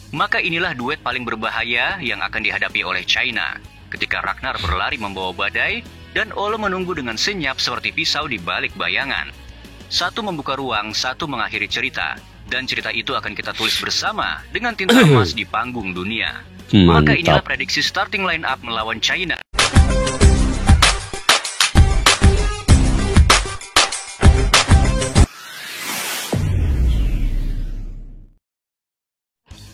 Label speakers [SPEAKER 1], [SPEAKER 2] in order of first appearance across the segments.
[SPEAKER 1] Maka inilah duet paling berbahaya yang akan dihadapi oleh China ketika Ragnar berlari membawa badai dan Ole menunggu dengan senyap seperti pisau di balik bayangan. Satu membuka ruang, satu mengakhiri cerita, dan cerita itu akan kita tulis bersama dengan tinta emas di panggung dunia. Maka inilah prediksi starting line up melawan China.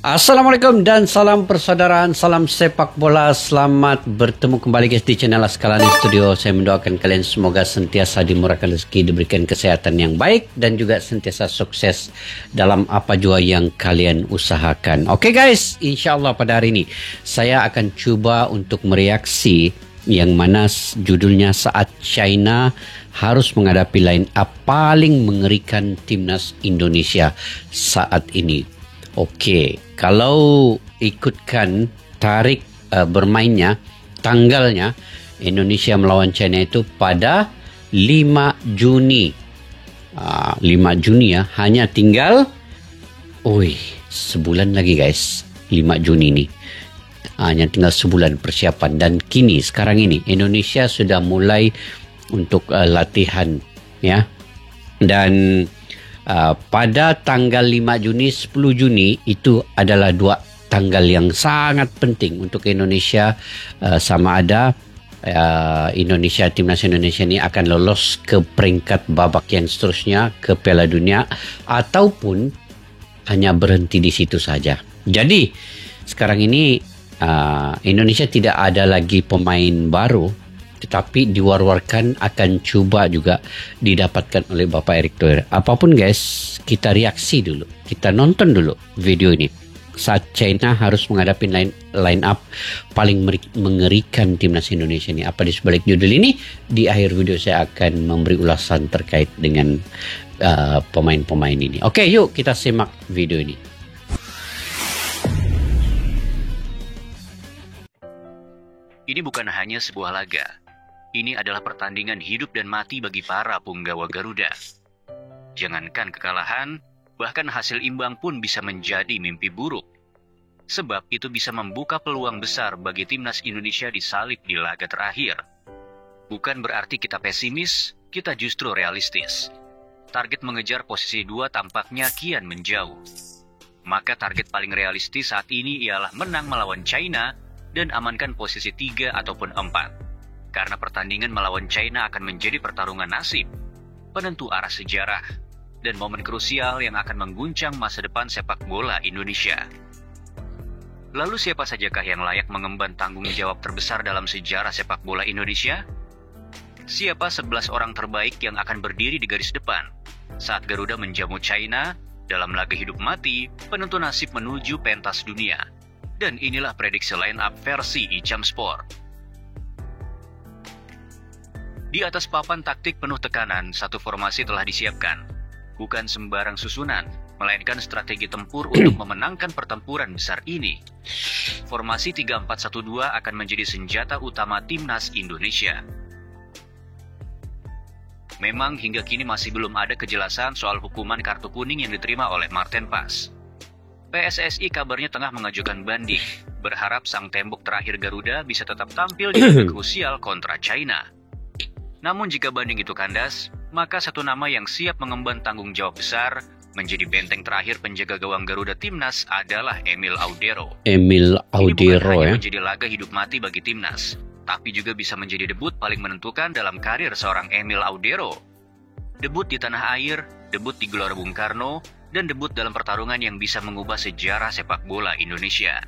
[SPEAKER 2] Assalamualaikum dan salam persaudaraan, salam sepak bola. Selamat bertemu kembali guys di channel Askalani Studio. Saya mendoakan kalian semoga sentiasa dimurahkan rezeki, diberikan kesehatan yang baik dan juga sentiasa sukses dalam apa jua yang kalian usahakan. Oke guys, insya Allah pada hari ini saya akan coba untuk mereaksi yang mana judulnya saat China harus menghadapi line up paling mengerikan timnas Indonesia saat ini. Oke, kalau ikutkan tarik bermainnya, tanggalnya Indonesia melawan China itu pada 5 Juni. 5 Juni ya, hanya tinggal sebulan lagi guys, 5 Juni ini. Hanya tinggal sebulan persiapan dan kini sekarang ini Indonesia sudah mulai untuk latihan ya. Dan pada tanggal 5 Juni, 10 Juni itu adalah dua tanggal yang sangat penting untuk Indonesia, sama ada Indonesia, timnas Indonesia ini akan lolos ke peringkat babak yang seterusnya ke Piala Dunia ataupun hanya berhenti di situ saja. Jadi sekarang ini Indonesia tidak ada lagi pemain baru, tetapi diwar-warkan akan coba juga didapatkan oleh Bapak Erick Thohir. Apapun guys, kita reaksi dulu. Kita nonton dulu video ini. Saat China harus menghadapi line up paling mengerikan timnas Indonesia ini. Apa di sebalik judul ini? Di akhir video saya akan memberi ulasan terkait dengan pemain-pemain ini. Oke, yuk kita simak video ini.
[SPEAKER 1] Ini bukan hanya sebuah laga. Ini adalah pertandingan hidup dan mati bagi para punggawa Garuda. Jangankan kekalahan, bahkan hasil imbang pun bisa menjadi mimpi buruk. Sebab itu bisa membuka peluang besar bagi timnas Indonesia di salib di laga terakhir. Bukan berarti kita pesimis, kita justru realistis. Target mengejar posisi 2 tampaknya kian menjauh. Maka target paling realistis saat ini ialah menang melawan China dan amankan posisi 3 ataupun 4. Karena pertandingan melawan China akan menjadi pertarungan nasib, penentu arah sejarah, dan momen krusial yang akan mengguncang masa depan sepak bola Indonesia. Lalu siapa sajakah yang layak mengemban tanggung jawab terbesar dalam sejarah sepak bola Indonesia? Siapa 11 orang terbaik yang akan berdiri di garis depan saat Garuda menjamu China dalam laga hidup mati penentu nasib menuju pentas dunia? Dan inilah prediksi line up versi Icam Sport. Di atas papan taktik penuh tekanan, satu formasi telah disiapkan. Bukan sembarang susunan, melainkan strategi tempur untuk memenangkan pertempuran besar ini. Formasi 3-4-1-2 akan menjadi senjata utama timnas Indonesia. Memang hingga kini masih belum ada kejelasan soal hukuman kartu kuning yang diterima oleh Marten Pas. PSSI kabarnya tengah mengajukan banding, berharap sang tembok terakhir Garuda bisa tetap tampil di laga krusial kontra China. Namun jika banding itu kandas, maka satu nama yang siap mengemban tanggung jawab besar menjadi benteng terakhir penjaga gawang Garuda Timnas adalah Emil Audero.
[SPEAKER 2] Emil Audero,
[SPEAKER 1] ini bukan hanya menjadi laga hidup mati bagi Timnas, tapi juga bisa menjadi debut paling menentukan dalam karir seorang Emil Audero. Debut di tanah air, debut di Gelora Bung Karno, dan debut dalam pertarungan yang bisa mengubah sejarah sepak bola Indonesia.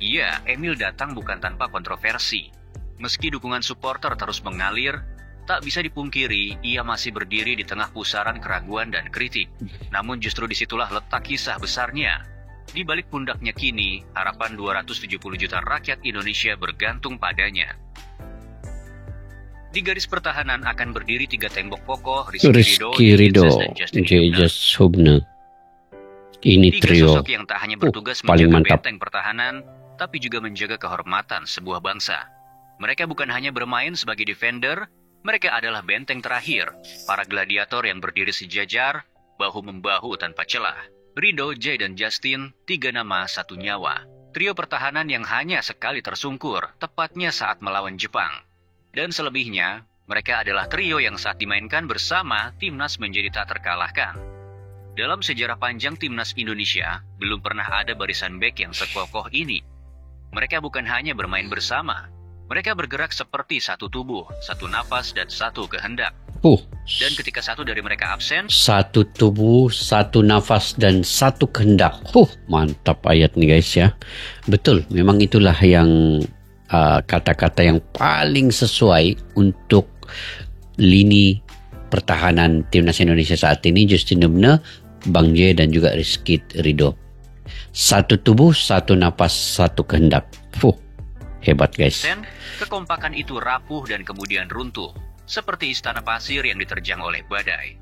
[SPEAKER 1] Iya, Emil datang bukan tanpa kontroversi. Meski dukungan supporter terus mengalir, tak bisa dipungkiri, ia masih berdiri di tengah pusaran keraguan dan kritik. Namun justru disitulah letak kisah besarnya. Di balik pundaknya kini, harapan 270 juta rakyat Indonesia bergantung padanya. Di garis pertahanan akan berdiri 3 tembok kokoh,
[SPEAKER 2] Rizky Ridho, dan Justin Hubner. Ini
[SPEAKER 1] 3
[SPEAKER 2] trio
[SPEAKER 1] sosok yang tak hanya bertugas
[SPEAKER 2] paling
[SPEAKER 1] menjaga
[SPEAKER 2] mantap.
[SPEAKER 1] benteng pertahanan, tapi juga menjaga kehormatan sebuah bangsa. Mereka bukan hanya bermain sebagai defender, mereka adalah benteng terakhir, para gladiator yang berdiri sejajar, bahu-membahu tanpa celah. Rido, Jay, dan Justin, 3 nama, 1 nyawa. Trio pertahanan yang hanya sekali tersungkur, tepatnya saat melawan Jepang. Dan selebihnya, mereka adalah trio yang saat dimainkan bersama, timnas menjadi tak terkalahkan. Dalam sejarah panjang timnas Indonesia, belum pernah ada barisan bek yang sekokoh ini. Mereka bukan hanya bermain bersama, mereka bergerak seperti satu tubuh, satu nafas, dan satu kehendak. Dan ketika satu dari mereka absen,
[SPEAKER 2] satu tubuh, satu nafas, dan satu kehendak. Mantap ayat nih guys ya. Betul, memang itulah yang kata-kata yang paling sesuai untuk lini pertahanan timnas Indonesia saat ini. Justin Dubne, Bang J, dan juga Rizky Ridho. Satu tubuh, satu nafas, satu kehendak. Hebat guys.
[SPEAKER 1] Kekompakan itu rapuh dan kemudian runtuh, seperti istana pasir yang diterjang oleh badai.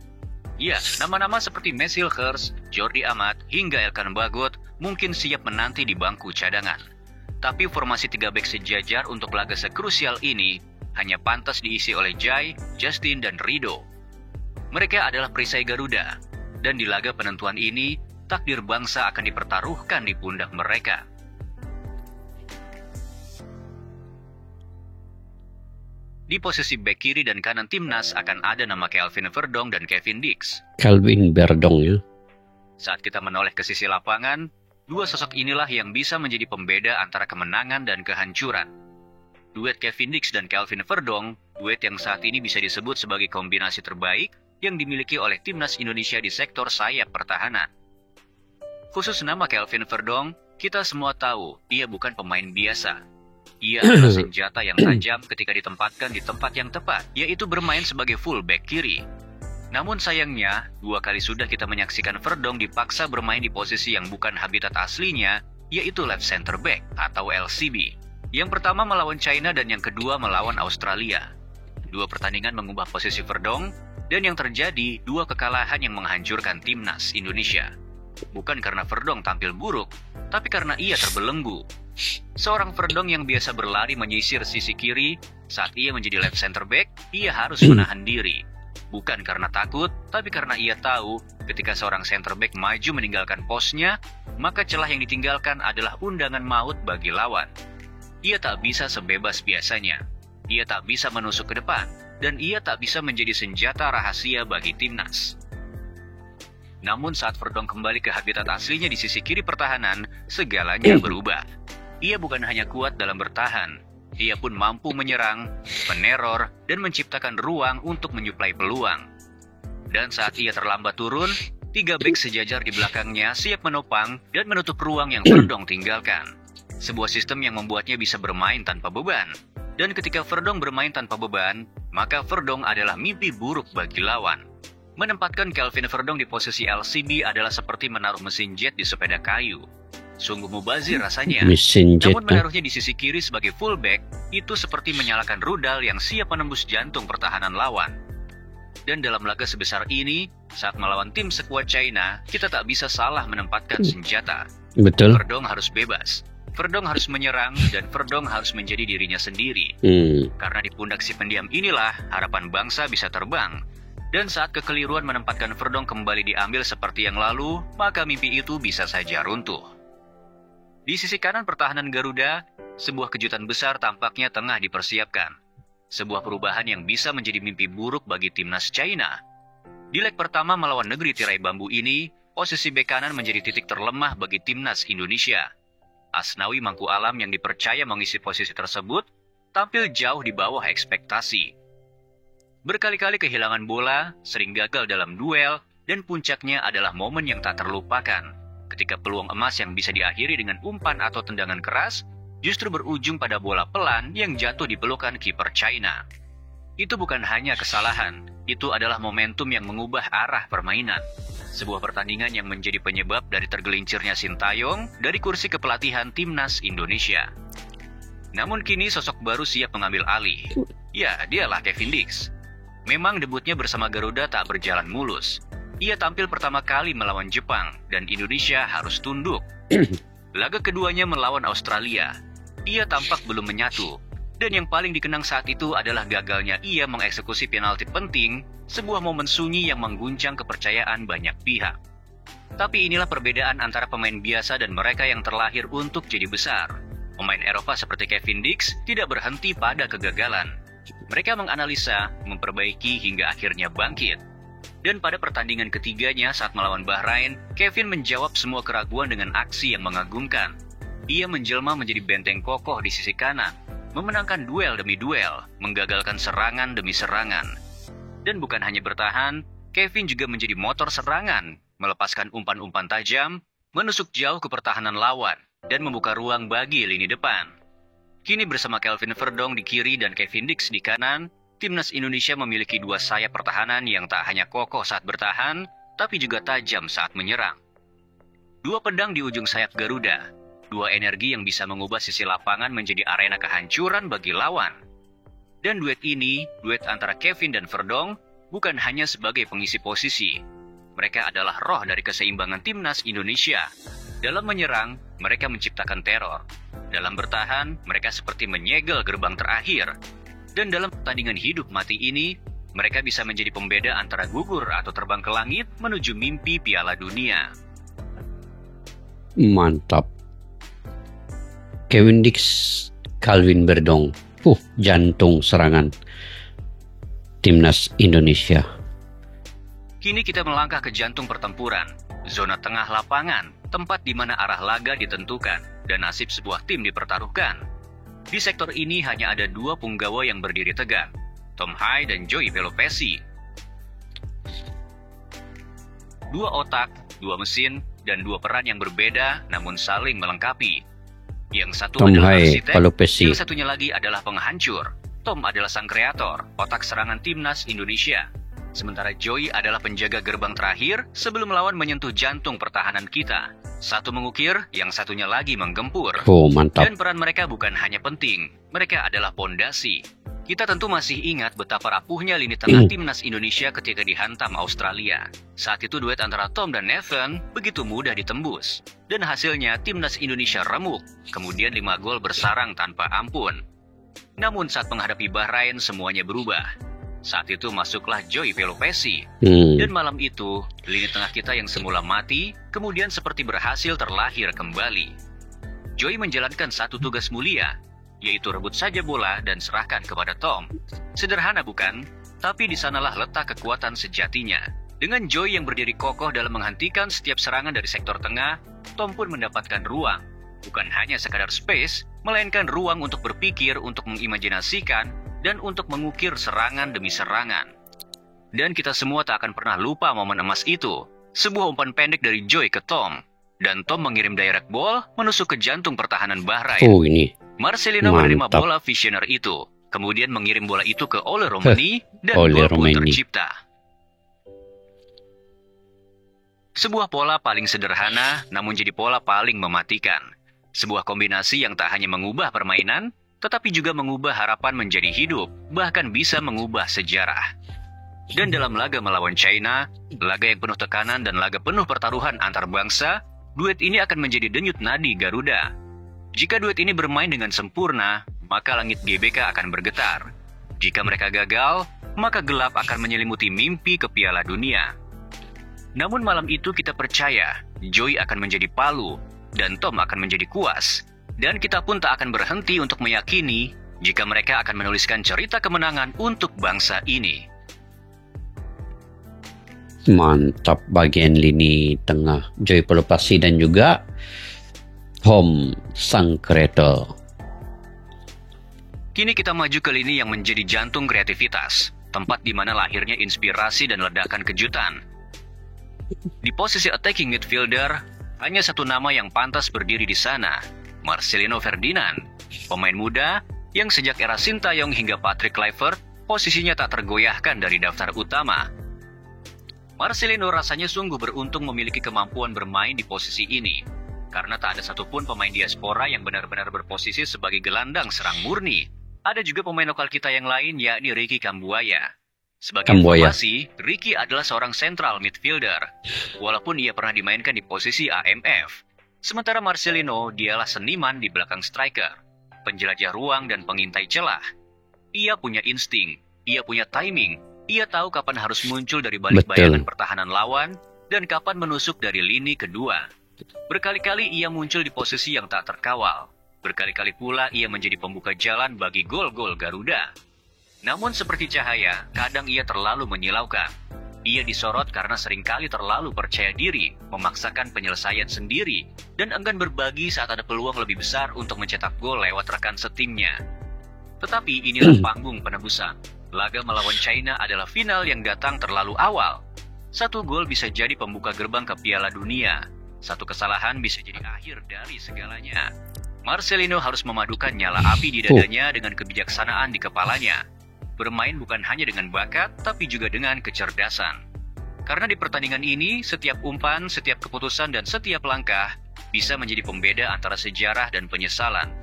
[SPEAKER 1] Ya, nama-nama seperti Mesil Hurst, Jordi Amat, hingga Elkan Bagot mungkin siap menanti di bangku cadangan. Tapi formasi 3 bek sejajar untuk laga sekrusial ini hanya pantas diisi oleh Jay, Justin, dan Ridho. Mereka adalah perisai Garuda, dan di laga penentuan ini, takdir bangsa akan dipertaruhkan di pundak mereka. Di posisi bek kiri dan kanan timnas akan ada nama Kelvin Verdong dan Kevin Dix.
[SPEAKER 2] Kelvin Verdong ya.
[SPEAKER 1] Saat kita menoleh ke sisi lapangan, 2 sosok inilah yang bisa menjadi pembeda antara kemenangan dan kehancuran. Duet Kevin Dix dan Kelvin Verdong, duet yang saat ini bisa disebut sebagai kombinasi terbaik yang dimiliki oleh timnas Indonesia di sektor sayap pertahanan. Khusus nama Kelvin Verdong, kita semua tahu dia bukan pemain biasa. Ia adalah senjata yang tajam ketika ditempatkan di tempat yang tepat, yaitu bermain sebagai fullback kiri. Namun sayangnya, 2 kali sudah kita menyaksikan Verdong dipaksa bermain di posisi yang bukan habitat aslinya, yaitu left center back atau LCB. Yang pertama melawan China dan yang kedua melawan Australia. 2 pertandingan mengubah posisi Verdong, dan yang terjadi 2 kekalahan yang menghancurkan timnas Indonesia. Bukan karena Verdong tampil buruk, tapi karena ia terbelenggu. Seorang Verdong yang biasa berlari menyisir sisi kiri, saat ia menjadi left center back, ia harus menahan diri. Bukan karena takut, tapi karena ia tahu ketika seorang center back maju meninggalkan posnya, maka celah yang ditinggalkan adalah undangan maut bagi lawan. Ia tak bisa sebebas biasanya. Ia tak bisa menusuk ke depan, dan ia tak bisa menjadi senjata rahasia bagi timnas. Namun saat Verdong kembali ke habitat aslinya di sisi kiri pertahanan, segalanya berubah. Ia bukan hanya kuat dalam bertahan, ia pun mampu menyerang, meneror, dan menciptakan ruang untuk menyuplai peluang. Dan saat ia terlambat turun, 3 bek sejajar di belakangnya siap menopang dan menutup ruang yang Verdong tinggalkan. Sebuah sistem yang membuatnya bisa bermain tanpa beban. Dan ketika Verdong bermain tanpa beban, maka Verdong adalah mimpi buruk bagi lawan. Menempatkan Kelvin Verdong di posisi LCB adalah seperti menaruh mesin jet di sepeda kayu. Sungguh mubazir rasanya. Namun menaruhnya di sisi kiri sebagai fullback, itu seperti menyalakan rudal yang siap menembus jantung pertahanan lawan. Dan dalam laga sebesar ini, saat melawan tim sekuat China, kita tak bisa salah menempatkan senjata.
[SPEAKER 2] Betul.
[SPEAKER 1] Verdong harus bebas. Verdong harus menyerang, dan Verdong harus menjadi dirinya sendiri. Karena di pundak si pendiam inilah harapan bangsa bisa terbang. Dan saat kekeliruan menempatkan Verdong kembali diambil seperti yang lalu, maka mimpi itu bisa saja runtuh. Di sisi kanan pertahanan Garuda, sebuah kejutan besar tampaknya tengah dipersiapkan. Sebuah perubahan yang bisa menjadi mimpi buruk bagi timnas China. Di leg pertama melawan negeri tirai bambu ini, posisi bek kanan menjadi titik terlemah bagi timnas Indonesia. Asnawi Mangku Alam yang dipercaya mengisi posisi tersebut, tampil jauh di bawah ekspektasi. Berkali-kali kehilangan bola, sering gagal dalam duel, dan puncaknya adalah momen yang tak terlupakan. Ketika peluang emas yang bisa diakhiri dengan umpan atau tendangan keras, justru berujung pada bola pelan yang jatuh di pelukan kiper China. Itu bukan hanya kesalahan, itu adalah momentum yang mengubah arah permainan. Sebuah pertandingan yang menjadi penyebab dari tergelincirnya Sintayong dari kursi kepelatihan timnas Indonesia. Namun kini sosok baru siap mengambil alih. Ya, dialah Kevin Dix. Memang debutnya bersama Garuda tak berjalan mulus. Ia tampil pertama kali melawan Jepang, dan Indonesia harus tunduk. Laga keduanya melawan Australia. Ia tampak belum menyatu. Dan yang paling dikenang saat itu adalah gagalnya ia mengeksekusi penalti penting, sebuah momen sunyi yang mengguncang kepercayaan banyak pihak. Tapi inilah perbedaan antara pemain biasa dan mereka yang terlahir untuk jadi besar. Pemain Eropa seperti Kevin Dix tidak berhenti pada kegagalan. Mereka menganalisa, memperbaiki hingga akhirnya bangkit. Dan pada pertandingan ketiganya saat melawan Bahrain, Kevin menjawab semua keraguan dengan aksi yang mengagumkan. Ia menjelma menjadi benteng kokoh di sisi kanan, memenangkan duel demi duel, menggagalkan serangan demi serangan. Dan bukan hanya bertahan, Kevin juga menjadi motor serangan, melepaskan umpan-umpan tajam, menusuk jauh ke pertahanan lawan, dan membuka ruang bagi lini depan. Kini bersama Kelvin Verdong di kiri dan Kevin Dix di kanan, timnas Indonesia memiliki dua sayap pertahanan yang tak hanya kokoh saat bertahan, tapi juga tajam saat menyerang. Dua pedang di ujung sayap Garuda, dua energi yang bisa mengubah sisi lapangan menjadi arena kehancuran bagi lawan. Dan duet ini, duet antara Kevin dan Verdong, bukan hanya sebagai pengisi posisi. Mereka adalah roh dari keseimbangan timnas Indonesia. Dalam menyerang, mereka menciptakan teror. Dalam bertahan, mereka seperti menyegel gerbang terakhir. Dan dalam pertandingan hidup mati ini, mereka bisa menjadi pembeda antara gugur atau terbang ke langit menuju mimpi Piala Dunia.
[SPEAKER 2] Mantap. Kevin Dix, Kelvin Verdong. Jantung serangan timnas Indonesia.
[SPEAKER 1] Kini kita melangkah ke jantung pertempuran, zona tengah lapangan, tempat di mana arah laga ditentukan dan nasib sebuah tim dipertaruhkan. Di sektor ini hanya ada dua punggawa yang berdiri tegak, Tom Hai dan Joey Pelopessi. Dua otak, dua mesin, dan dua peran yang berbeda namun saling melengkapi. Yang satu
[SPEAKER 2] Tom
[SPEAKER 1] adalah
[SPEAKER 2] Hai,
[SPEAKER 1] arsitek,
[SPEAKER 2] Pelopessi.
[SPEAKER 1] yang satunya lagi adalah penghancur. Tom adalah sang kreator, otak serangan timnas Indonesia. Sementara Joey adalah penjaga gerbang terakhir sebelum lawan menyentuh jantung pertahanan kita. Satu mengukir, yang satunya lagi menggempur.
[SPEAKER 2] Mantap.
[SPEAKER 1] Dan peran mereka bukan hanya penting, mereka adalah pondasi. Kita tentu masih ingat betapa rapuhnya lini tengah timnas Indonesia ketika dihantam Australia. Saat itu duet antara Tom dan Nathan begitu mudah ditembus. Dan hasilnya timnas Indonesia remuk, kemudian 5 gol bersarang tanpa ampun. Namun saat menghadapi Bahrain semuanya berubah. Saat itu masuklah Joey Pelopessi. Dan malam itu, lini tengah kita yang semula mati, kemudian seperti berhasil terlahir kembali. Joey menjalankan satu tugas mulia, yaitu rebut saja bola dan serahkan kepada Tom. Sederhana bukan? Tapi di sanalah letak kekuatan sejatinya. Dengan Joey yang berdiri kokoh dalam menghentikan setiap serangan dari sektor tengah, Tom pun mendapatkan ruang. Bukan hanya sekadar space, melainkan ruang untuk berpikir, untuk mengimajinasikan, dan untuk mengukir serangan demi serangan. Dan kita semua tak akan pernah lupa momen emas itu. Sebuah umpan pendek dari Joey ke Tom. Dan Tom mengirim direct ball menusuk ke jantung pertahanan Bahrain.
[SPEAKER 2] Ini
[SPEAKER 1] Marcelino menerima bola visioner itu. Kemudian mengirim bola itu ke Ole Romani dan
[SPEAKER 2] Ole
[SPEAKER 1] gol pun
[SPEAKER 2] Romani
[SPEAKER 1] tercipta. Sebuah pola paling sederhana, namun jadi pola paling mematikan. Sebuah kombinasi yang tak hanya mengubah permainan, tetapi juga mengubah harapan menjadi hidup, bahkan bisa mengubah sejarah. Dan dalam laga melawan China, laga yang penuh tekanan dan laga penuh pertaruhan antar bangsa, duet ini akan menjadi denyut nadi Garuda. Jika duet ini bermain dengan sempurna, maka langit GBK akan bergetar. Jika mereka gagal, maka gelap akan menyelimuti mimpi ke Piala Dunia. Namun malam itu kita percaya, Joey akan menjadi palu, dan Tom akan menjadi kuas. Dan kita pun tak akan berhenti untuk meyakini jika mereka akan menuliskan cerita kemenangan untuk bangsa ini.
[SPEAKER 2] Mantap bagian lini tengah Joey Pelopessi dan juga Tom sang kreator.
[SPEAKER 1] Kini kita maju ke lini yang menjadi jantung kreativitas, tempat di mana lahirnya inspirasi dan ledakan kejutan. Di posisi attacking midfielder, hanya satu nama yang pantas berdiri di sana, Marcelino Ferdinand, pemain muda yang sejak era Sintayong hingga Patrick Kluivert, posisinya tak tergoyahkan dari daftar utama. Marcelino rasanya sungguh beruntung memiliki kemampuan bermain di posisi ini, karena tak ada satupun pemain diaspora yang benar-benar berposisi sebagai gelandang serang murni. Ada juga pemain lokal kita yang lain, yakni Ricky Kambuaya. Sebagai informasi, Ricky adalah seorang central midfielder, walaupun ia pernah dimainkan di posisi AMF. Sementara Marcelino, dialah seniman di belakang striker, penjelajah ruang dan pengintai celah. Ia punya insting, ia punya timing, ia tahu kapan harus muncul dari balik bayangan pertahanan lawan, dan kapan menusuk dari lini kedua. Berkali-kali ia muncul di posisi yang tak terkawal. Berkali-kali pula ia menjadi pembuka jalan bagi gol-gol Garuda. Namun seperti cahaya, kadang ia terlalu menyilaukan. Ia disorot karena seringkali terlalu percaya diri, memaksakan penyelesaian sendiri, dan enggan berbagi saat ada peluang lebih besar untuk mencetak gol lewat rekan setimnya. Tetapi inilah panggung penebusan. Laga melawan China adalah final yang datang terlalu awal. Satu gol bisa jadi pembuka gerbang ke Piala Dunia. Satu kesalahan bisa jadi akhir dari segalanya. Marcelino harus memadukan nyala api di dadanya dengan kebijaksanaan di kepalanya. Bermain bukan hanya dengan bakat, tapi juga dengan kecerdasan. Karena di pertandingan ini, setiap umpan, setiap keputusan, dan setiap langkah bisa menjadi pembeda antara sejarah dan penyesalan.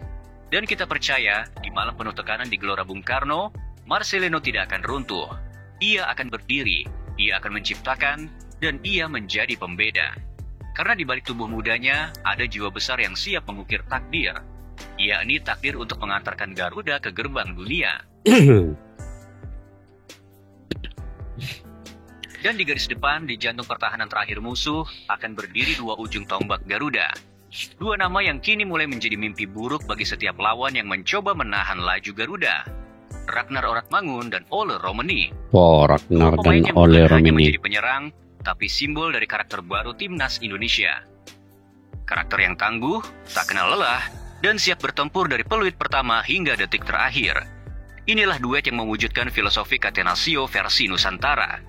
[SPEAKER 1] Dan kita percaya, di malam penuh tekanan di Gelora Bung Karno, Marcelino tidak akan runtuh. Ia akan berdiri, ia akan menciptakan, dan ia menjadi pembeda. Karena di balik tubuh mudanya, ada jiwa besar yang siap mengukir takdir. Yakni takdir untuk mengantarkan Garuda ke gerbang dunia. Dan di garis depan, di jantung pertahanan terakhir musuh, akan berdiri dua ujung tombak Garuda. Dua nama yang kini mulai menjadi mimpi buruk bagi setiap lawan yang mencoba menahan laju Garuda. Ragnar Oratmangun dan Ole Romani.
[SPEAKER 2] Ragnar dan Ole Romani
[SPEAKER 1] menjadi penyerang, tapi simbol dari karakter baru timnas Indonesia. Karakter yang tangguh, tak kenal lelah, dan siap bertempur dari peluit pertama hingga detik terakhir. Inilah duet yang mewujudkan filosofi Catenaccio versi Nusantara.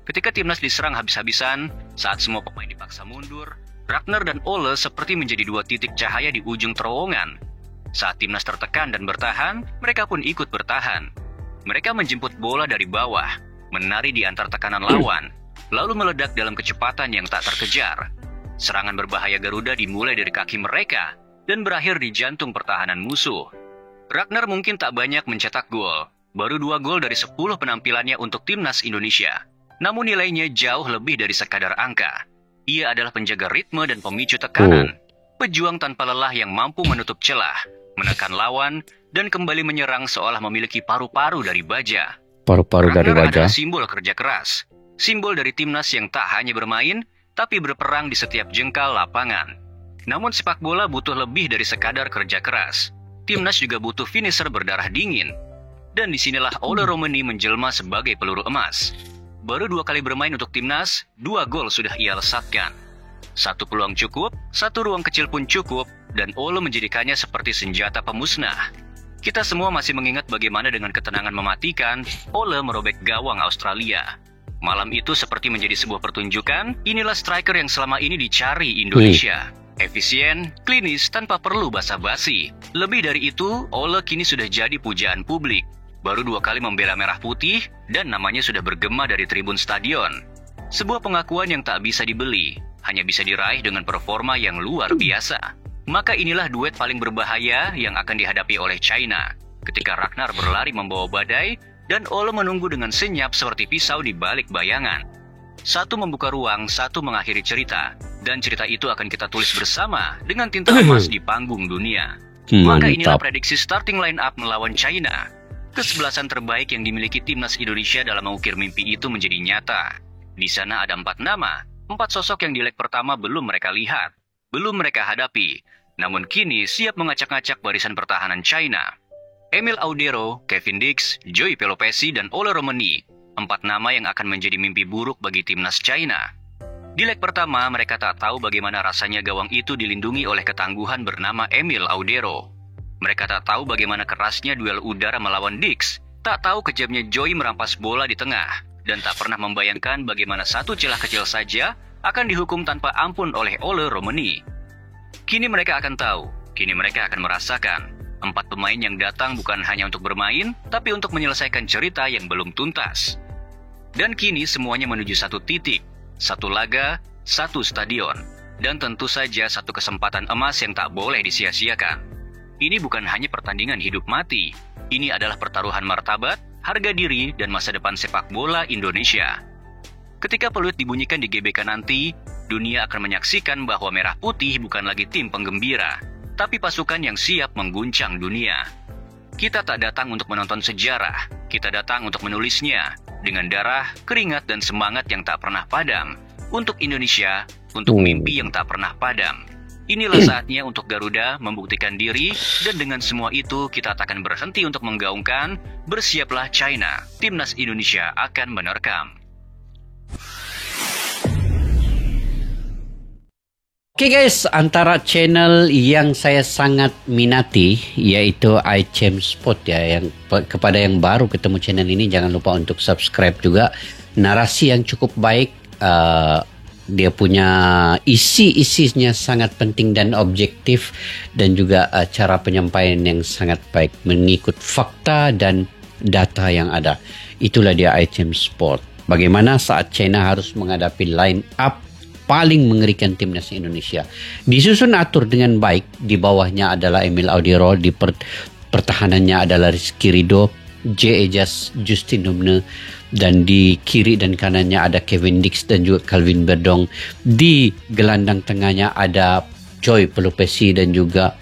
[SPEAKER 1] Ketika timnas diserang habis-habisan, saat semua pemain dipaksa mundur, Ragnar dan Ole seperti menjadi dua titik cahaya di ujung terowongan. Saat timnas tertekan dan bertahan, mereka pun ikut bertahan. Mereka menjemput bola dari bawah, menari di antar tekanan lawan, lalu meledak dalam kecepatan yang tak terkejar. Serangan berbahaya Garuda dimulai dari kaki mereka dan berakhir di jantung pertahanan musuh. Ragnar mungkin tak banyak mencetak gol, baru 2 gol dari 10 penampilannya untuk timnas Indonesia. Namun nilainya jauh lebih dari sekadar angka. Ia adalah penjaga ritme dan pemicu tekanan, pejuang tanpa lelah yang mampu menutup celah, menekan lawan, dan kembali menyerang seolah memiliki paru-paru dari baja.
[SPEAKER 2] Paru-paru dari
[SPEAKER 1] Ragnar
[SPEAKER 2] baja.
[SPEAKER 1] adalah simbol kerja keras. Simbol dari timnas yang tak hanya bermain, tapi berperang di setiap jengkal lapangan. Namun sepak bola butuh lebih dari sekadar kerja keras. Timnas juga butuh finisher berdarah dingin. Dan disinilah Ole Romani menjelma sebagai peluru emas. Baru 2 kali bermain untuk timnas, 2 gol sudah ia lesatkan. 1 peluang cukup, 1 ruang kecil pun cukup, dan Ole menjadikannya seperti senjata pemusnah. Kita semua masih mengingat bagaimana dengan ketenangan mematikan, Ole merobek gawang Australia. Malam itu seperti menjadi sebuah pertunjukan, inilah striker yang selama ini dicari Indonesia. Efisien, klinis, tanpa perlu basa-basi. Lebih dari itu, Ole kini sudah jadi pujaan publik. Baru 2 kali membela merah putih, dan namanya sudah bergema dari tribun stadion. Sebuah pengakuan yang tak bisa dibeli, hanya bisa diraih dengan performa yang luar biasa. Maka inilah duet paling berbahaya yang akan dihadapi oleh China. Ketika Ragnar berlari membawa badai, dan Ole menunggu dengan senyap seperti pisau di balik bayangan. Satu membuka ruang, satu mengakhiri cerita. Dan cerita itu akan kita tulis bersama dengan tinta emas di panggung dunia. Maka inilah prediksi starting line up melawan China. Kesebelasan terbaik yang dimiliki timnas Indonesia dalam mengukir mimpi itu menjadi nyata. Di sana ada 4 nama, 4 sosok yang di leg pertama belum mereka lihat, belum mereka hadapi. Namun kini siap ngacak-ngacak barisan pertahanan China. Emil Audero, Kevin Dix, Joey Pelopesi, dan Ole Romani. 4 nama yang akan menjadi mimpi buruk bagi timnas China. Di leg pertama, mereka tak tahu bagaimana rasanya gawang itu dilindungi oleh ketangguhan bernama Emil Audero. Mereka tak tahu bagaimana kerasnya duel udara melawan Dix, tak tahu kejamnya Joey merampas bola di tengah, dan tak pernah membayangkan bagaimana satu celah kecil saja akan dihukum tanpa ampun oleh Ole Romani. Kini mereka akan tahu, kini mereka akan merasakan. 4 pemain yang datang bukan hanya untuk bermain, tapi untuk menyelesaikan cerita yang belum tuntas. Dan kini semuanya menuju satu titik, satu laga, satu stadion, dan tentu saja satu kesempatan emas yang tak boleh disia-siakan. Ini bukan hanya pertandingan hidup mati, ini adalah pertaruhan martabat, harga diri, dan masa depan sepak bola Indonesia. Ketika peluit dibunyikan di GBK nanti, dunia akan menyaksikan bahwa Merah Putih bukan lagi tim penggembira, tapi pasukan yang siap mengguncang dunia. Kita tak datang untuk menonton sejarah, kita datang untuk menulisnya, dengan darah, keringat, dan semangat yang tak pernah padam, Untuk Indonesia, untuk mimpi yang tak pernah padam. Inilah saatnya untuk Garuda membuktikan diri, dan dengan semua itu kita tak akan berhenti untuk menggaungkan, bersiaplah China, timnas Indonesia akan menerkam.
[SPEAKER 2] Oke guys, antara channel yang saya sangat minati yaitu iCham Sport ya, yang kepada yang baru ketemu channel ini jangan lupa untuk subscribe juga. Narasi yang cukup baik, dia punya isi-isinya sangat penting dan objektif, dan juga cara penyampaian yang sangat baik mengikut fakta dan data yang ada. Itulah dia iCham Sport. Bagaimana saat China harus menghadapi line up paling mengerikan timnas Indonesia. Disusun atur dengan baik. Di bawahnya adalah Emil Audirol, di pertahanannya adalah Rizky Ridho, J. Ejas, Justin Hubner, dan di kiri dan kanannya ada Kevin Dix dan juga Calvin Verdong. Di gelandang tengahnya ada Choi Pelupesi dan juga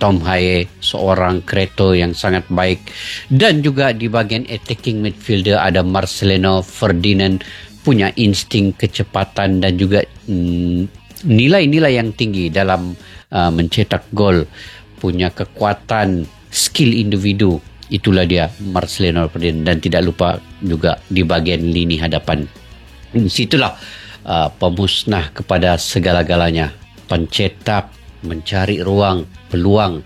[SPEAKER 2] Tom Haye, seorang kreator yang sangat baik. Dan juga di bagian attacking midfielder ada Marcelino Ferdinand, punya insting kecepatan dan juga nilai-nilai yang tinggi dalam mencetak gol, punya kekuatan skill individu. Itulah dia Marcelino Ferdinand, dan tidak lupa juga di bagian lini hadapan. Situlah pemusnah kepada segala-galanya, pencetak, mencari ruang, peluang,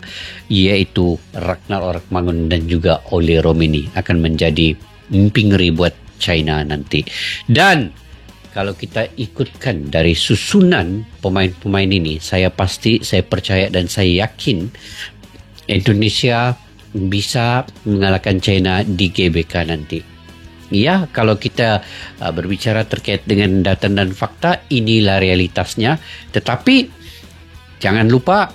[SPEAKER 2] yaitu Ragnar Orkmangun dan juga Ole Romini akan menjadi mimpi ngeri buat China nanti. Dan kalau kita ikutkan dari susunan pemain-pemain ini, saya percaya dan saya yakin Indonesia bisa mengalahkan China di GBK nanti. Ya, kalau kita berbicara terkait dengan data dan fakta, inilah realitasnya. Tetapi jangan lupa,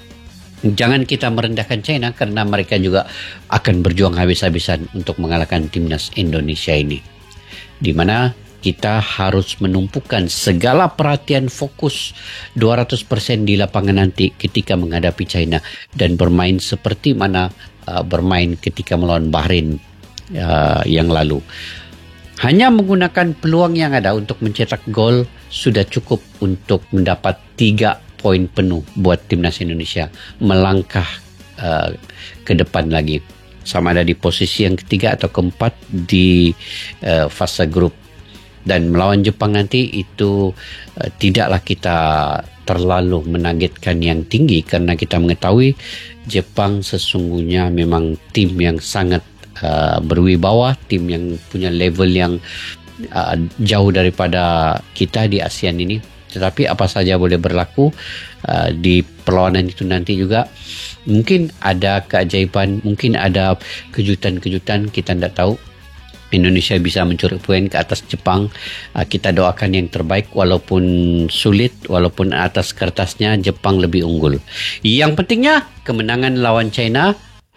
[SPEAKER 2] jangan kita merendahkan China, karena mereka juga akan berjuang habis-habisan untuk mengalahkan timnas Indonesia ini. Di mana kita harus menumpukan segala perhatian, fokus 200% di lapangan nanti ketika menghadapi China, dan bermain seperti mana bermain ketika melawan Bahrain yang lalu. Hanya menggunakan peluang yang ada untuk mencetak gol sudah cukup untuk mendapat 3 poin penuh buat timnas Indonesia melangkah ke depan lagi, sama ada di posisi yang ketiga atau keempat di fase grup. Dan melawan Jepang nanti itu tidaklah kita terlalu menargetkan yang tinggi, karena kita mengetahui Jepang sesungguhnya memang tim yang sangat berwibawa, tim yang punya level yang jauh daripada kita di ASEAN ini. Tetapi apa saja boleh berlaku di perlawanan itu nanti juga. Mungkin ada keajaiban, mungkin ada kejutan-kejutan, kita tidak tahu. Indonesia bisa mencuri poin ke atas Jepang. Kita doakan yang terbaik, walaupun sulit, walaupun atas kertasnya Jepang lebih unggul. Yang pentingnya kemenangan lawan China.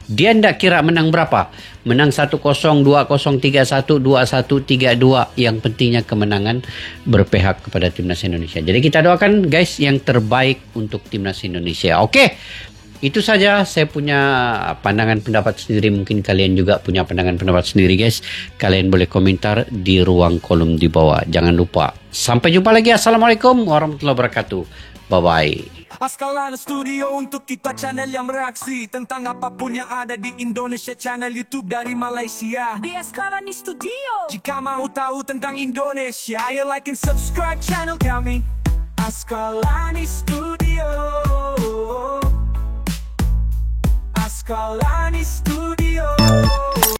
[SPEAKER 2] Dia tidak kira menang berapa. Menang 1-0, 2-0, 3-1, 2-1, 3-2. Yang pentingnya kemenangan berpihak kepada timnas Indonesia. Jadi kita doakan guys yang terbaik untuk timnas Indonesia. Oke. Itu saja saya punya pandangan pendapat sendiri. Mungkin kalian juga punya pandangan pendapat sendiri guys. Kalian boleh komentar di ruang kolom di bawah. Jangan lupa. Sampai jumpa lagi. Assalamualaikum warahmatullahi wabarakatuh. Bye-bye.
[SPEAKER 3] Askalana Studio untuk kita, channel yang bereaksi tentang apapun yang ada di Indonesia. Channel YouTube dari Malaysia di Askalani Studio. Jika mau tahu tentang Indonesia, ayo like and subscribe channel kami Askalani Studio. Askalani Studio.